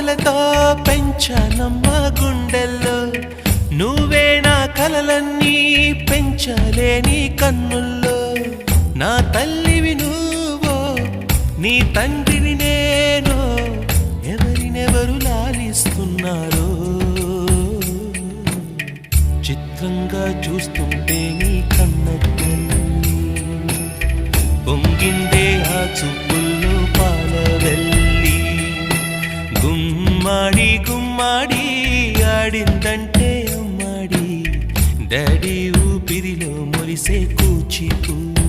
ఆశలతో పెంచానమ్మ గుండెల్లో నువ్వే నా కలలన్నీ పెంచలేని కన్నుల్లో నా తల్లివి నువ్వో నీ తండ్రిని నేను ఎవరినెవరు లాలిస్తున్నారో చిత్రంగా చూస్తుంటే నీ కన్నెల్లి పొంగిందే ఆ చూపుల్లో పాలవెల్లి గుమ్మాడి గుమ్మాడి ఆడిందంటే అమ్మాడి డాడీ ఊపిరిలో మురిసే కూచిపూడి